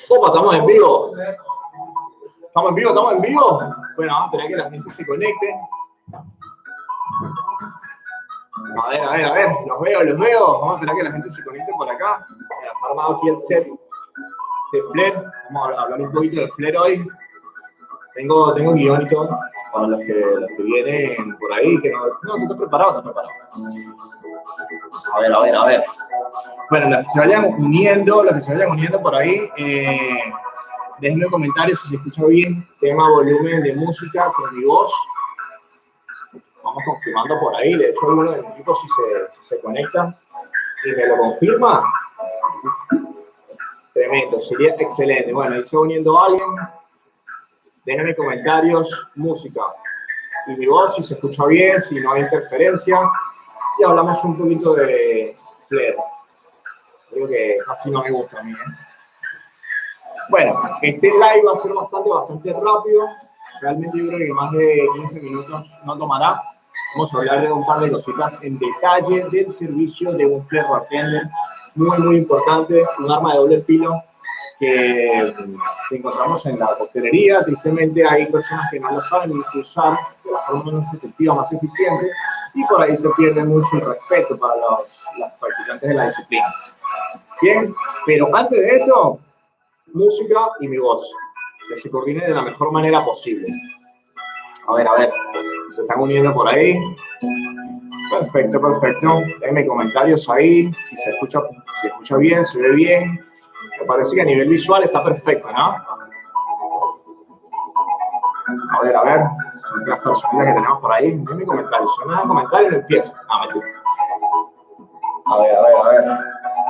Opa, estamos en vivo. Estamos en vivo, estamos en vivo. Bueno, vamos a esperar que la gente se conecte. A ver, los veo. Vamos a esperar que la gente se conecte por acá. He armado aquí el set de Flair. Vamos a hablar un poquito de Flair hoy. Tengo guión y todo para los que vienen por ahí, que no estoy preparado, A ver. Bueno, los que se vayan uniendo por ahí, déjenme comentarios si se escucha bien, tema volumen de música con mi voz. Vamos confirmando por ahí, de hecho alguno de mi equipo si se conecta y me lo confirma, tremendo, sería excelente. Bueno, ahí se va uniendo alguien, déjenme comentarios, música y mi voz si se escucha bien, si no hay interferencia, y hablamos un poquito de Flair. Creo que casi no me gusta a mí, Bueno, este live va a ser bastante rápido. Realmente yo creo que más de 15 minutos no tomará. Vamos a hablar de un par de cositas en detalle del servicio de un Flair Bartender. Muy importante, un arma de doble filo que encontramos en la coctelería. Tristemente hay personas que no lo saben usar de la forma más efectiva, más eficiente, y por ahí se pierde mucho el respeto para los practicantes de la disciplina. Bien, pero antes de esto, música y mi voz, que se coordine de la mejor manera posible. A ver, se están uniendo por ahí. Perfecto. Denme comentarios ahí, si se escucha bien, se ve bien. Me parece que a nivel visual está perfecto, ¿no? A ver, las personas que tenemos por ahí, denme comentarios. Si no me dan comentarios, no empiezo. Mentira. A ver.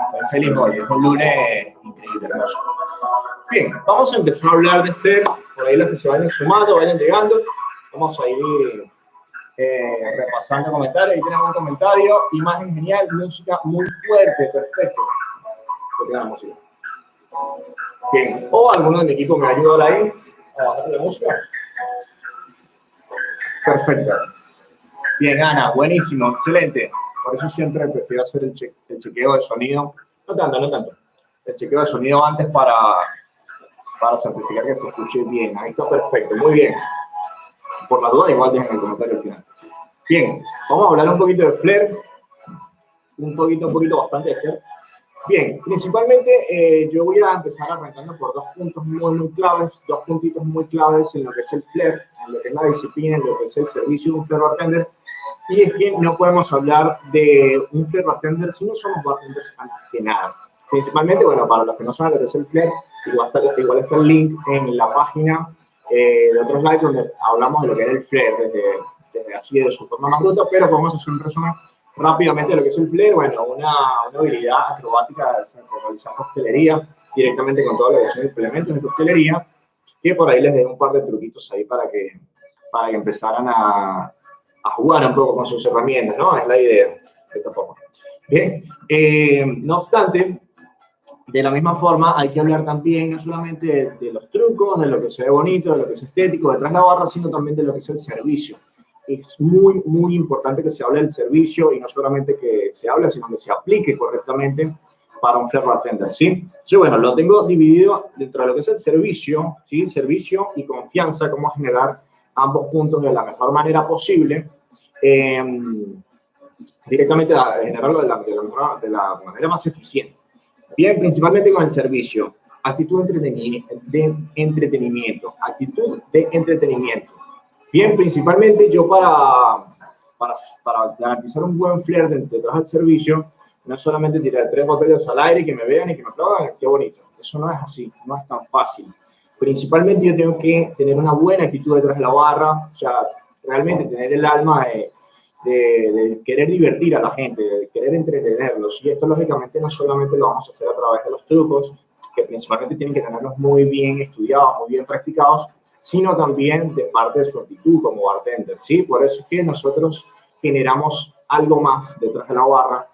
Estoy feliz hoy, es un lunes increíble, hermoso. Bien, vamos a empezar a hablar de Flair. Por ahí los que se vayan sumando, vayan llegando. Vamos a ir repasando comentarios. Ahí tenemos un comentario. Imagen genial, música muy fuerte, perfecto. Que tenga la música. Bien, o alguno de mi equipo me ayuda ahí a bajar la música. Perfecto. Bien, Ana, buenísimo, excelente. Por eso siempre prefiero hacer el chequeo de sonido. No tanto. El chequeo de sonido antes para certificar que se escuche bien. Ahí está perfecto, muy bien. Por la duda, igual dejen el comentario al final. Bien, vamos a hablar un poquito de Flair. Un poquito bastante de Flair. Bien, principalmente yo voy a empezar arrancando por dos puntos muy claves, dos puntitos muy claves en lo que es el Flair, en lo que es la disciplina, en lo que es el servicio de un Flair Bartender. Y es que no podemos hablar de un Flair Bartender si no somos bartenders antes que nada. Principalmente, bueno, para los que no saben lo que es el Flair, igual está el link en la página de otros slides donde hablamos de lo que era el Flair, desde así de su forma más bruta, pero vamos a hacer un resumen rápidamente de lo que es el Flair. Bueno, una habilidad acrobática de realizar coctelería directamente con toda la edición de implementos de coctelería, que por ahí les dejo un par de truquitos ahí para que empezaran a jugar un poco con sus herramientas, ¿no? Es la idea, de esta forma. Bien, no obstante, de la misma forma hay que hablar también no solamente de los trucos, de lo que se ve bonito, de lo que es estético detrás de la barra, sino también de lo que es el servicio. Es muy importante que se hable del servicio y no solamente que se hable, sino que se aplique correctamente para un Flair Bartender, ¿sí? Entonces, bueno, lo tengo dividido dentro de lo que es el servicio, ¿sí? Servicio y confianza, cómo generar ambos puntos de la mejor manera posible, directamente a generarlo de la manera más eficiente. Bien, principalmente con el servicio, actitud de entretenimiento. Bien, principalmente yo para garantizar un buen Flair detrás del servicio, no solamente tirar 3 botellas al aire y que me vean y que me aplaudan, qué bonito. Eso no es así, no es tan fácil. Principalmente yo tengo que tener una buena actitud detrás de la barra, o sea, realmente tener el alma de querer divertir a la gente, de querer entretenerlos. Y esto, lógicamente, no solamente lo vamos a hacer a través de los trucos, que principalmente tienen que tenerlos muy bien estudiados, muy bien practicados, sino también de parte de su actitud como bartender, ¿sí? Por eso es que nosotros generamos algo más detrás de la barra,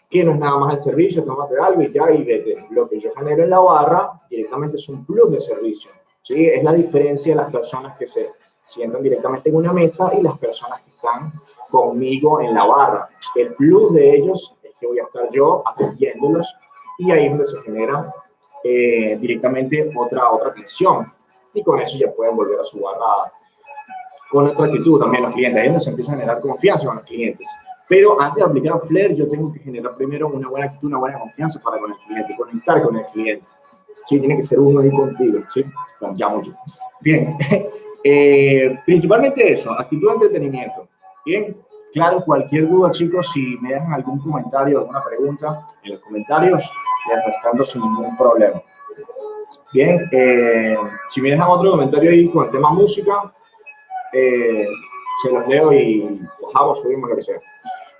que no es nada más el servicio, tómate algo y ya, y vete. Lo que yo genero en la barra directamente es un plus de servicio, ¿sí? Es la diferencia de las personas que se sientan directamente en una mesa y las personas que están conmigo en la barra. El plus de ellos es que voy a estar yo atendiéndolos y ahí es donde se genera directamente otra tensión, y con eso ya pueden volver a su barra con otra actitud también los clientes. Ahí es donde se empieza a generar confianza con los clientes. Pero antes de aplicar Flair, yo tengo que generar primero una buena actitud, una buena confianza para con el cliente, conectar con el cliente. Sí, tiene que ser uno ahí contigo, ¿sí? Bueno, ya mucho. Bien, principalmente eso, actitud de entretenimiento. Bien, claro, cualquier duda, chicos, si me dejan algún comentario, alguna pregunta en los comentarios, les respondo sin ningún problema. Bien, si me dejan otro comentario ahí con el tema música, se los leo y bajamos, subimos, lo que sea.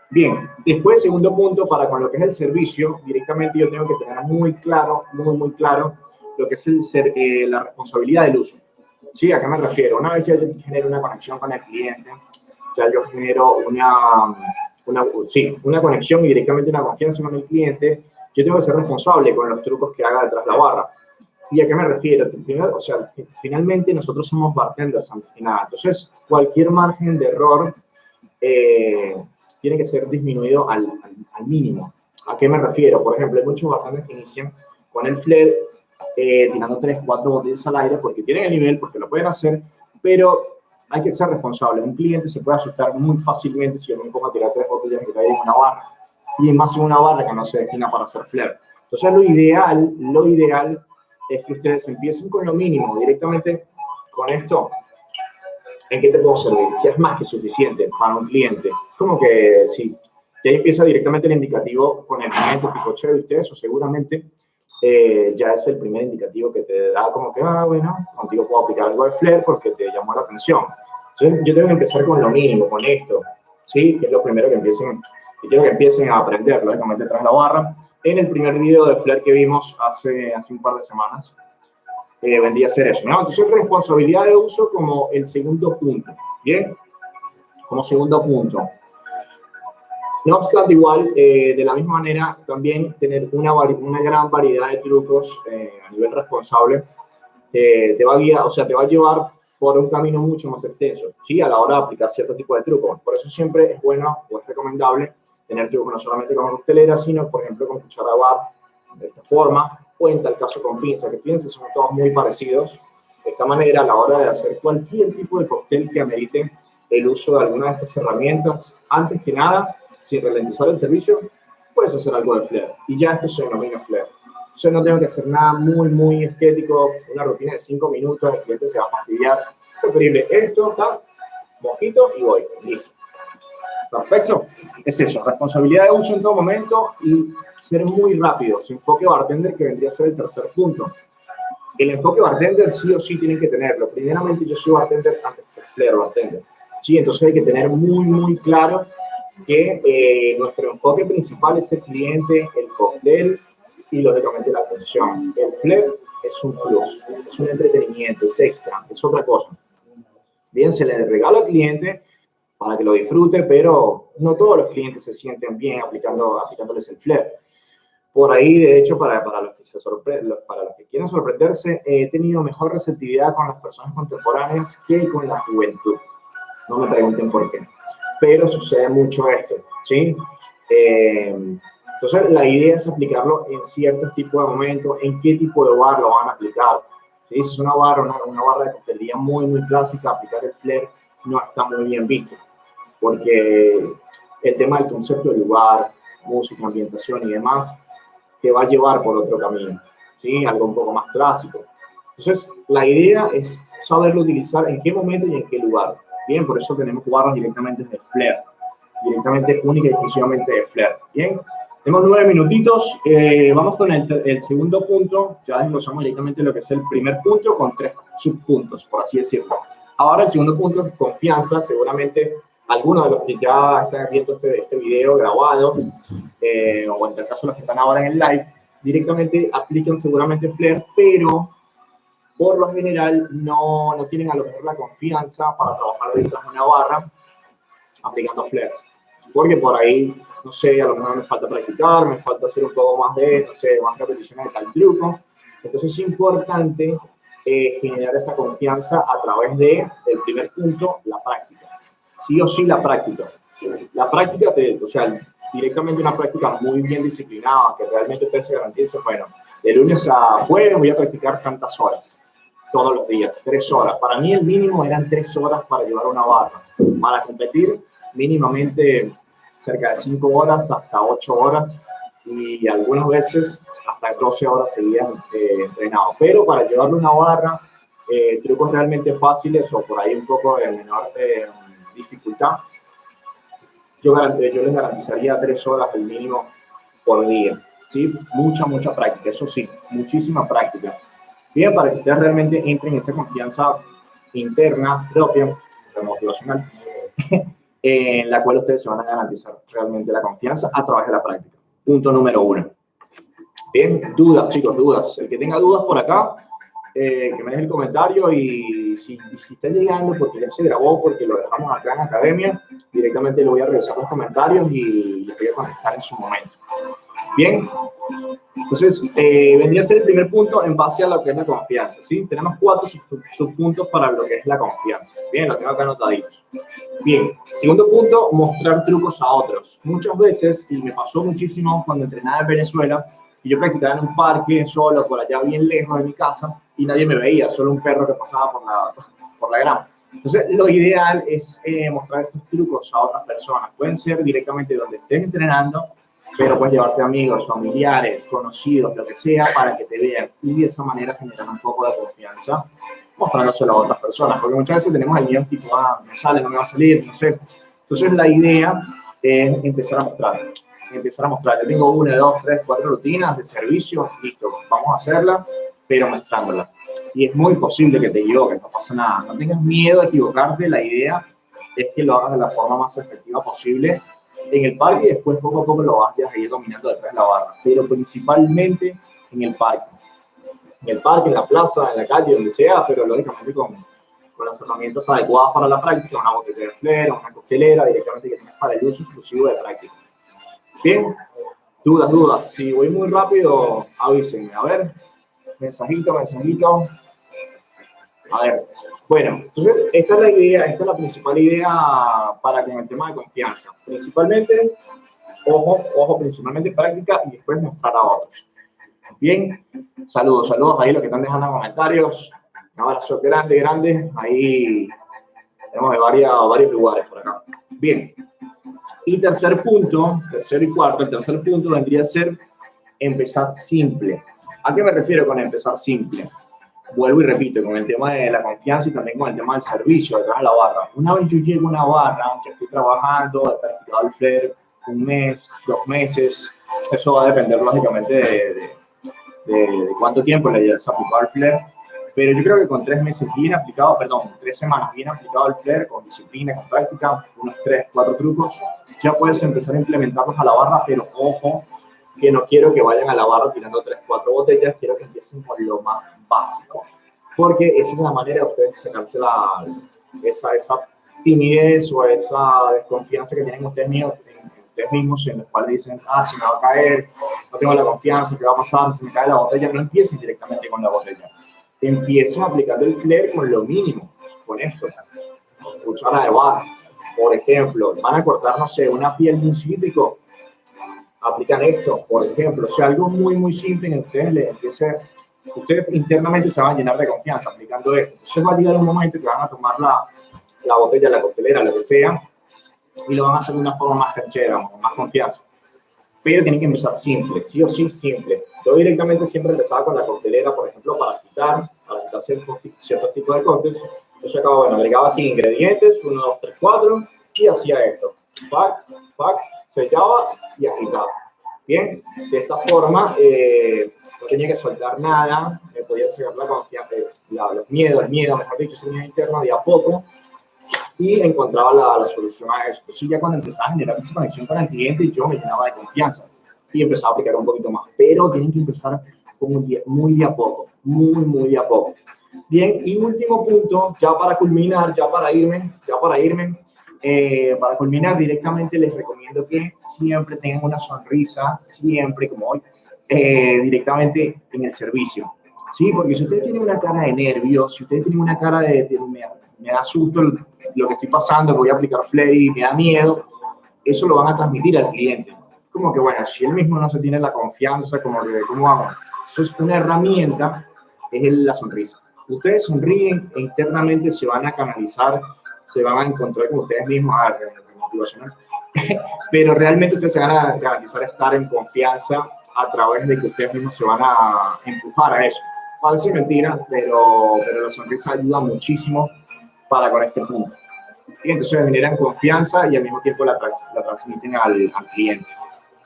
Bien, después, segundo punto, para con lo que es el servicio, directamente yo tengo que tener muy claro, muy claro, lo que es la responsabilidad del uso. ¿Sí? ¿A qué me refiero? Una vez ya yo genero una conexión con el cliente, ya yo genero una conexión y directamente una confianza con el cliente, yo tengo que ser responsable con los trucos que haga detrás de la barra. ¿Y a qué me refiero? O sea, finalmente nosotros somos bartenders antes que nada. Entonces, cualquier margen de error tiene que ser disminuido al mínimo. ¿A qué me refiero? Por ejemplo, hay muchos bartenders que inician con el Flair tirando 3, 4 botellas al aire porque tienen el nivel, porque lo pueden hacer, pero hay que ser responsable. Un cliente se puede asustar muy fácilmente si yo me pongo a tirar 3 botellas al aire en una barra, y más en una barra que no se destina para hacer Flair. Entonces, lo ideal es que ustedes empiecen con lo mínimo, directamente con esto. ¿En qué te puedo servir? Ya es más que suficiente para un cliente. Como que sí, ya empieza directamente el indicativo con el cliente, tipo, che, ¿viste eso? Seguramente ya es el primer indicativo que te da como que, bueno, contigo puedo aplicar algo de Flair porque te llamó la atención. Entonces, yo tengo que empezar con lo mínimo, con esto, ¿sí? Que es lo primero que quiero que empiecen a aprender, lógicamente, tras la barra. En el primer video de Flair que vimos hace un par de semanas, vendría a ser eso, ¿no? Entonces, responsabilidad de uso como el segundo punto, ¿bien? Como segundo punto. No obstante, igual, de la misma manera, también tener una gran variedad de trucos a nivel responsable te va a guiar, o sea, te va a llevar por un camino mucho más extenso, ¿sí? A la hora de aplicar cierto tipo de trucos. Por eso siempre es bueno o es recomendable tener trucos no solamente con coctelera, sino, por ejemplo, con cuchara de bar, de esta forma, o en tal caso con pinza, que fíjense, son todos muy parecidos. De esta manera, a la hora de hacer cualquier tipo de cóctel que amerite el uso de alguna de estas herramientas, antes que nada, sin ralentizar el servicio, puedes hacer algo de Flair. Y ya esto se denomina Flair. Yo no tengo que hacer nada muy estético, una rutina de 5 minutos, el cliente se va a fastidiar. Preferible esto, tal, mojito y voy. Listo. Perfecto. Es eso, responsabilidad de uso en todo momento y ser muy rápido. Su enfoque bartender, que vendría a ser el tercer punto. El enfoque bartender sí o sí tienen que tenerlo. Primeramente, yo soy bartender antes que Flair bartender. Sí, entonces hay que tener muy claro que nuestro enfoque principal es el cliente, el cóctel y lógicamente la atención. El Flair es un plus, es un entretenimiento, es extra, es otra cosa. Bien, se le regala al cliente para que lo disfrute, pero no todos los clientes se sienten bien aplicándoles el Flair. Por ahí, de hecho, para los que quieren sorprenderse, he tenido mejor receptividad con las personas contemporáneas que con la juventud. No me pregunten por qué, pero sucede mucho esto, ¿sí? Entonces, la idea es aplicarlo en ciertos tipos de momentos, en qué tipo de bar lo van a aplicar. ¿Sí? Si es una barra de coctelería muy clásica, aplicar el Flair no está muy bien visto, porque el tema del concepto del lugar, música, ambientación y demás, te va a llevar por otro camino, ¿sí? Algo un poco más clásico. Entonces, la idea es saberlo utilizar en qué momento y en qué lugar. Bien, por eso tenemos barras directamente de Flair, directamente única y exclusivamente de Flair. Bien, tenemos 9 minutitos, vamos con el segundo punto, ya desglosamos directamente lo que es el primer punto con 3 subpuntos, por así decirlo. Ahora el segundo punto es confianza, seguramente algunos de los que ya están viendo este video grabado, o en tal caso los que están ahora en el live, directamente aplican seguramente Flair, pero por lo general no tienen a lo mejor la confianza para trabajar detrás de una barra aplicando Flair. Porque por ahí, no sé, a lo mejor me falta practicar, me falta hacer un poco más más repeticiones de tal truco. Entonces es importante generar esta confianza a través del primer punto, la práctica. Sí o sí la práctica. La práctica, o sea, directamente una práctica muy bien disciplinada, que realmente usted se garantice, bueno, de lunes a jueves voy a practicar tantas horas, todos los días, 3 horas. Para mí el mínimo eran 3 horas para llevar una barra. Para competir, mínimamente cerca de 5 horas hasta 8 horas y algunas veces hasta 12 horas seguidas entrenado. Pero para llevarle una barra, trucos realmente fáciles o por ahí un poco de menor dificultad, yo les garantizaría 3 horas el mínimo por día. ¿Sí? Mucha práctica, eso sí, muchísima práctica. Bien, para que ustedes realmente entren en esa confianza interna, propia, motivacional, en la cual ustedes se van a garantizar realmente la confianza a través de la práctica. Punto número 1. Bien, dudas, chicos, dudas. El que tenga dudas por acá, que me deje el comentario y si está llegando porque ya se grabó, porque lo dejamos acá en academia, directamente le voy a revisar los comentarios y les voy a conectar en su momento. Bien, entonces vendría a ser el primer punto en base a lo que es la confianza, ¿sí? Tenemos 4 subpuntos para lo que es la confianza. Bien, lo tengo acá anotaditos. Bien, segundo punto, mostrar trucos a otros. Muchas veces, y me pasó muchísimo cuando entrenaba en Venezuela, y yo practicaba en un parque solo, por allá bien lejos de mi casa, y nadie me veía, solo un perro que pasaba por la grama. Entonces, lo ideal es mostrar estos trucos a otras personas. Pueden ser directamente donde estés entrenando, pero puedes llevarte amigos, familiares, conocidos, lo que sea, para que te vean y de esa manera generar un poco de confianza, mostrándoselo a otras personas, porque muchas veces tenemos el miedo tipo, me sale, no me va a salir, no sé. Entonces la idea es empezar a mostrar. Yo tengo 1, 2, 3, 4 rutinas de servicio, listo, vamos a hacerla, pero mostrándola. Y es muy posible que te equivoques, no pasa nada, no tengas miedo a equivocarte, la idea es que lo hagas de la forma más efectiva posible en el parque y después poco a poco lo vas a ir dominando detrás de la barra, pero principalmente en el parque. En el parque, en la plaza, en la calle, donde sea, pero lógicamente con las herramientas adecuadas para la práctica, una botella de flare, una coctelera, directamente que tienes para el uso exclusivo de práctica. Bien, dudas. Si voy muy rápido, avísenme. A ver, mensajito. A ver, bueno, entonces esta es la idea, esta es la principal idea para con el tema de confianza. Principalmente, principalmente práctica y después mostrar a otros. Bien, saludos ahí los que están dejando comentarios. Un abrazo grande. Ahí tenemos de varios lugares por acá. Bien, y tercer y cuarto, el tercer punto vendría a ser empezar simple. ¿A qué me refiero con empezar simple? Vuelvo y repito, con el tema de la confianza y también con el tema del servicio detrás de la barra. Una vez yo llego a una barra, que estoy trabajando, he practicado el flare 1 mes, 2 meses, eso va a depender lógicamente de cuánto tiempo le hayas aplicado el flare, pero yo creo que con 3 meses bien aplicado, 3 semanas bien aplicado el flare, con disciplina, con práctica, unos 3, 4 trucos, ya puedes empezar a implementarlos a la barra, pero ojo, que no quiero que vayan a la barra tirando 3, 4 botellas, quiero que empiecen con lo más básico, porque esa es la manera de ustedes sacarse esa timidez o esa desconfianza que tienen ustedes mismos, en los cuales dicen, se me va a caer, no tengo la confianza, ¿qué va a pasar? Si me cae la botella, no empiecen directamente con la botella. Empiecen aplicando el flare con lo mínimo, con esto, cuchara de barra. Por ejemplo, van a cortar, no sé, una piel de un cítrico, aplican esto, por ejemplo, o sea, algo muy simple en que ustedes internamente se van a llenar de confianza aplicando esto. Entonces va a llegar un momento que van a tomar la botella, la coctelera, lo que sea, y lo van a hacer de una forma más canchera, con más confianza. Pero tienen que empezar simple, sí o sí simple. Yo directamente siempre empezaba con la coctelera, por ejemplo, para quitar ciertos tipos de cócteles. Yo sacaba, agregaba aquí ingredientes, 1, 2, 3, 4, y hacía esto. Pac, sellaba y agitaba. Bien, de esta forma no tenía que soltar nada, podía sacar la confianza, el miedo, mejor dicho, ese miedo interno de a poco, y encontraba la solución a esto. Sí, ya cuando empezaba a generar esa conexión con el cliente, yo me llenaba de confianza y empezaba a aplicar un poquito más. Pero tienen que empezar muy de a poco, muy de a poco. Bien, y último punto, ya para culminar, para culminar directamente les recomiendo que siempre tengan una sonrisa, siempre como hoy, directamente en el servicio. Sí, porque si ustedes tienen una cara de nervios, si ustedes tienen una cara de me da susto lo que estoy pasando, voy a aplicar flare y me da miedo, eso lo van a transmitir al cliente. como que, bueno, si él mismo no se tiene la confianza, como que, ¿cómo hago? Eso es una herramienta, es la sonrisa. Ustedes sonríen e internamente se van a canalizar, se van a encontrar con ustedes mismos, motivacional, pero realmente ustedes se van a garantizar estar en confianza a través de que ustedes mismos se van a empujar a eso. Parece mentira, pero la sonrisa ayuda muchísimo para con este punto. Y entonces generan confianza y al mismo tiempo la transmiten al cliente.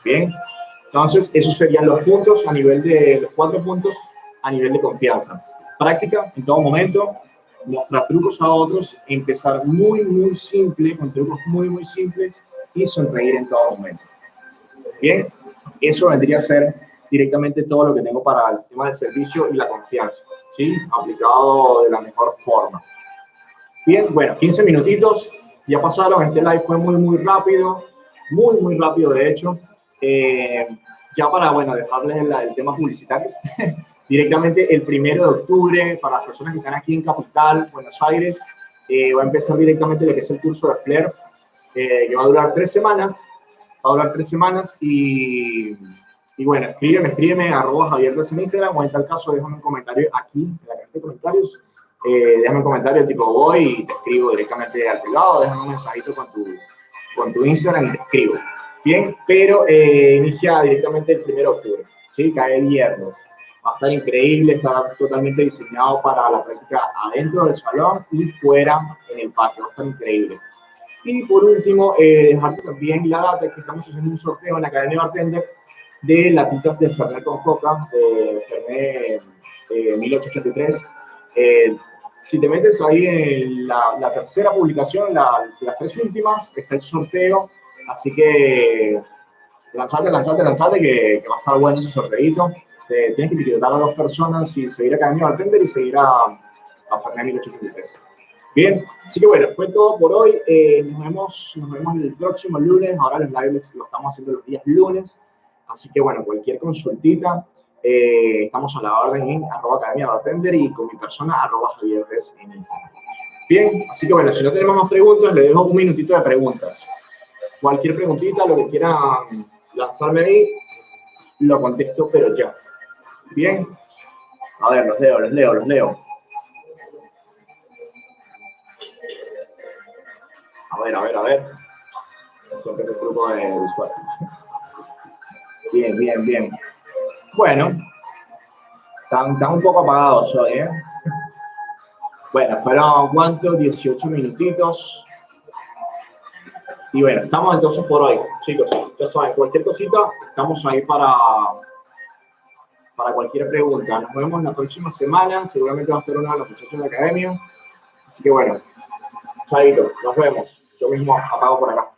Bien, entonces esos serían los puntos a nivel de los 4 puntos a nivel de confianza. Práctica en todo momento, mostrar trucos a otros, empezar muy simple, con trucos muy simples y sonreír en todo momento. Bien, eso vendría a ser directamente todo lo que tengo para el tema del servicio y la confianza, ¿sí? Aplicado de la mejor forma. Bien, bueno, 15 minutitos, ya pasaron, este live fue muy rápido, muy rápido de hecho. Ya para, bueno, dejarles el tema publicitario, directamente el 1 de octubre, para las personas que están aquí en Capital, Buenos Aires, va a empezar directamente lo que es el curso de Flair, que va a durar 3 semanas, y bueno, escríbeme @Javier en Instagram, o en tal caso déjame un comentario aquí en la caja de comentarios. Déjame un comentario tipo voy y te escribo directamente al privado, déjame un mensajito con tu Instagram y te escribo. Bien, pero inicia directamente el 1 de octubre, ¿sí? Cae el viernes. Va a estar increíble, está totalmente diseñado para la práctica adentro del salón y fuera en el parque, va a estar increíble. Y por último, dejarte también la data que estamos haciendo un sorteo en la Academia Bartender de latitas de Fernet con Coca, de Fernet 1883. Si te metes ahí en la tercera publicación, las 3 últimas, está el sorteo. Así que lanzate, que va a estar bueno ese sorteito. Tienes que etiquetar a 2 personas y seguir a Academia Bartender y seguir a Fernet 1883. Bien, así que bueno, fue todo por hoy. Nos vemos el próximo lunes. Ahora los lives lo estamos haciendo los días lunes. Así que bueno, cualquier consultita, estamos a la orden en @Academia Bartender y con mi persona @Javier en Instagram. Bien, así que bueno, si no tenemos más preguntas, le dejo un minutito de preguntas. Cualquier preguntita, lo que quieran lanzarme ahí, lo contesto, pero ya. Bien, a ver, los leo. A ver. Siempre el grupo de usuarios. Bien. Bueno, están un poco apagados hoy, ¿eh? Bueno, fueron, ¿cuánto? 18 minutitos. Y bueno, estamos entonces por hoy, chicos. Ya saben, cualquier cosita, estamos ahí para cualquier pregunta. Nos vemos la próxima semana. Seguramente va a estar uno de los muchachos de la academia. Así que bueno, chaito, nos vemos. Yo mismo apago por acá.